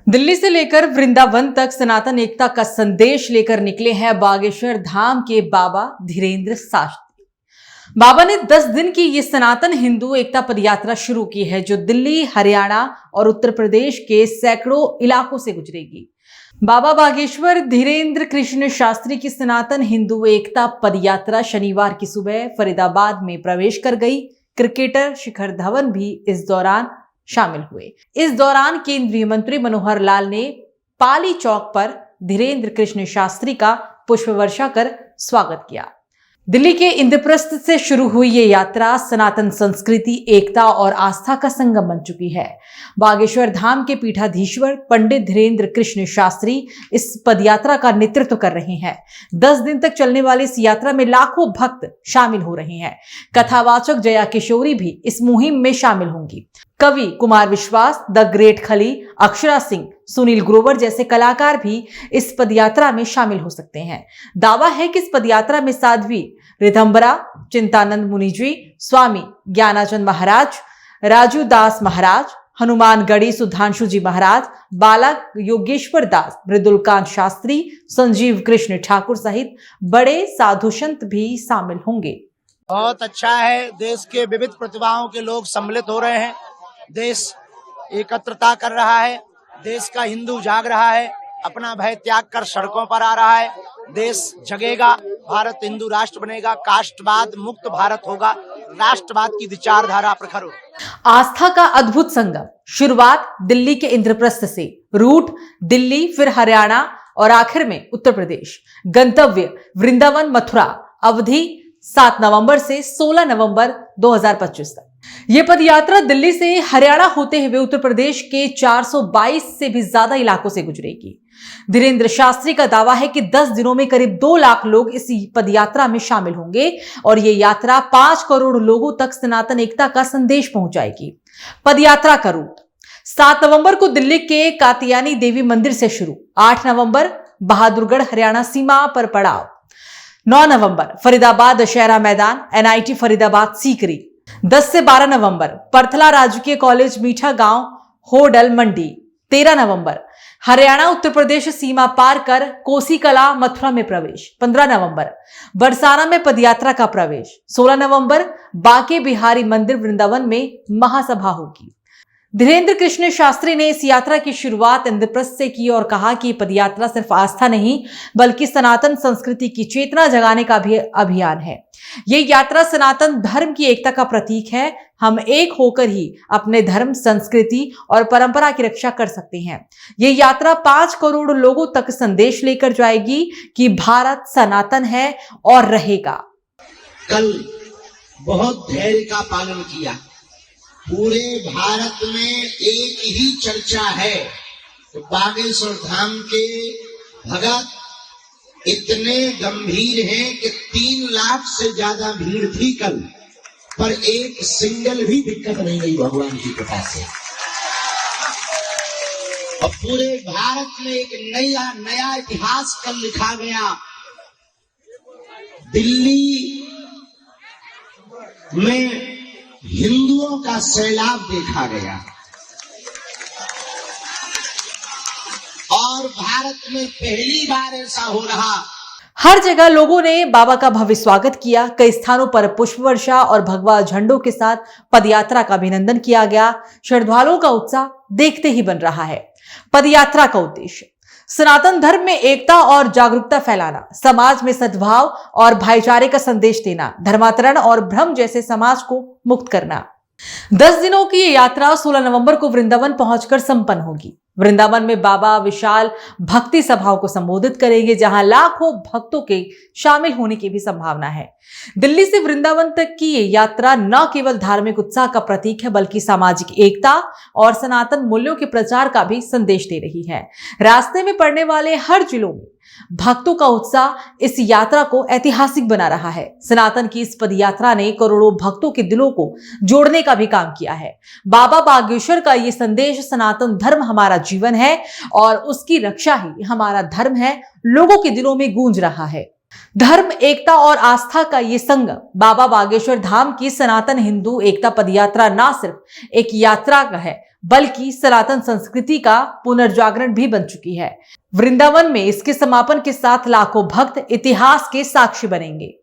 दिल्ली से लेकर वृंदावन तक सनातन एकता का संदेश लेकर निकले हैं बागेश्वर धाम के बाबा धीरेंद्र शास्त्री। बाबा ने 10 दिन की ये सनातन हिंदू एकता पदयात्रा शुरू की है, जो दिल्ली, हरियाणा और उत्तर प्रदेश के सैकड़ों इलाकों से गुजरेगी। बाबा बागेश्वर धीरेंद्र कृष्ण शास्त्री की सनातन हिंदू एकता पदयात्रा शनिवार की सुबह फरीदाबाद में प्रवेश कर गई। क्रिकेटर शिखर धवन भी इस दौरान शामिल हुए। इस दौरान केंद्रीय मंत्री मनोहर लाल ने पाली चौक पर धीरेंद्र कृष्ण शास्त्री का पुष्प वर्षा कर स्वागत किया। दिल्ली के इंद्रप्रस्थ से शुरू हुई ये यात्रा सनातन संस्कृति, एकता और आस्था का संगम बन चुकी है। बागेश्वर धाम के पीठाधीश्वर पंडित धीरेंद्र कृष्ण शास्त्री इस पदयात्रा का नेतृत्व कर रहे हैं। 10 दिन तक चलने वाली इस यात्रा में लाखों भक्त शामिल हो रहे हैं। कथावाचक जया किशोरी भी इस मुहिम में शामिल होंगी। कवि कुमार विश्वास, द ग्रेट खली, अक्षरा सिंह, सुनील ग्रोवर जैसे कलाकार भी इस पदयात्रा में शामिल हो सकते हैं। दावा है कि इस पदयात्रा में साध्वी ऋतंबरा, चिंतानंद मुनि जी, स्वामी ज्ञानाचंद महाराज, राजू दास महाराज, हनुमानगढ़ी सुधांशु जी महाराज, बालक योगेश्वर दास, मृदुलकांत शास्त्री, संजीव कृष्ण ठाकुर सहित बड़े साधु संत भी शामिल होंगे। बहुत अच्छा है। देश के विविध प्रतिभाओं के लोग सम्मिलित हो रहे हैं। देश एकत्रता कर रहा है। देश का हिंदू जाग रहा है, अपना भय त्याग कर सड़कों पर आ रहा है। देश जगेगा, भारत हिंदू राष्ट्र बनेगा, कास्टवाद मुक्त भारत होगा, राष्ट्रवाद की विचारधारा प्रखर होगी। आस्था का अद्भुत संगम। शुरुआत दिल्ली के इंद्रप्रस्थ से, रूट दिल्ली, फिर हरियाणा और आखिर में उत्तर प्रदेश। गंतव्य वृंदावन, मथुरा। अवधि 7 नवंबर से 16 नवंबर 2025 तक। यह पदयात्रा दिल्ली से हरियाणा होते हुए उत्तर प्रदेश के 422 से भी ज्यादा इलाकों से गुजरेगी। धीरेंद्र शास्त्री का दावा है कि 10 दिनों में करीब 2 लाख लोग इस पदयात्रा में शामिल होंगे और यह यात्रा 5 करोड़ लोगों तक सनातन एकता का संदेश पहुंचाएगी। पदयात्रा का रूट 7 नवंबर को दिल्ली के कात्यायनी देवी मंदिर से शुरू, 8 नवंबर बहादुरगढ़ हरियाणा सीमा पर पड़ाव, 9 नवंबर फरीदाबाद दशहरा मैदान, NIT फरीदाबाद सीकरी, 10 से 12 नवंबर परथला राजकीय कॉलेज मीठा गांव, होडल मंडी, 13 नवंबर हरियाणा उत्तर प्रदेश सीमा पार कर कोसी कला मथुरा में प्रवेश, 15 नवंबर बरसाना में पदयात्रा का प्रवेश, 16 नवंबर बांके बिहारी मंदिर वृंदावन में महासभा होगी। धीरेंद्र कृष्ण शास्त्री ने इस यात्रा की शुरुआत इंद्रप्रस्थ से की और कहा कि पदयात्रा सिर्फ आस्था नहीं बल्कि सनातन संस्कृति की चेतना जगाने का भी अभियान है। ये यात्रा सनातन धर्म की एकता का प्रतीक है। हम एक होकर ही अपने धर्म, संस्कृति और परंपरा की रक्षा कर सकते हैं। ये यात्रा 5 करोड़ लोगों तक संदेश लेकर जाएगी कि भारत सनातन है और रहेगा। कल बहुत धैर्य का पालन किया। पूरे भारत में एक ही चर्चा है, तो बागेश्वर धाम के भगत इतने गंभीर हैं कि 3 लाख से ज्यादा भीड़ थी कल, पर एक सिंगल भी दिक्कत नहीं गई भगवान की कृपा से। और पूरे भारत में एक नया इतिहास कल लिखा गया। दिल्ली में हिंदुओं का सैलाब देखा गया और भारत में पहली बार ऐसा हो रहा। हर जगह लोगों ने बाबा का भव्य स्वागत किया। कई स्थानों पर पुष्प वर्षा और भगवा झंडों के साथ पदयात्रा का अभिनंदन किया गया। श्रद्धालुओं का उत्साह देखते ही बन रहा है। पदयात्रा का उद्देश्य सनातन धर्म में एकता और जागरूकता फैलाना, समाज में सद्भाव और भाईचारे का संदेश देना, धर्मांतरण और भ्रम जैसे समाज को मुक्त करना। 10 दिनों की ये यात्रा 16 नवंबर को वृंदावन पहुंचकर संपन्न होगी। वृंदावन में बाबा विशाल भक्ति सभाओं को संबोधित करेंगे, जहां लाखों भक्तों के शामिल होने की भी संभावना है। दिल्ली से वृंदावन तक की ये यात्रा न केवल धार्मिक उत्साह का प्रतीक है बल्कि सामाजिक एकता और सनातन मूल्यों के प्रचार का भी संदेश दे रही है। रास्ते में पड़ने वाले हर जिलों में भक्तों का उत्साह इस यात्रा को ऐतिहासिक बना रहा है। सनातन की इस पदयात्रा ने करोड़ों भक्तों के दिलों को जोड़ने का भी काम किया है। बाबा बागेश्वर का ये संदेश सनातन धर्म हमारा जीवन है और उसकी रक्षा ही हमारा धर्म है, लोगों के दिलों में गूंज रहा है। धर्म, एकता और आस्था का ये संगम बाबा बागेश्वर धाम की सनातन हिंदू एकता पदयात्रा न सिर्फ एक यात्रा का है बल्कि सनातन संस्कृति का पुनर्जागरण भी बन चुकी है। वृंदावन में इसके समापन के साथ लाखों भक्त इतिहास के साक्षी बनेंगे।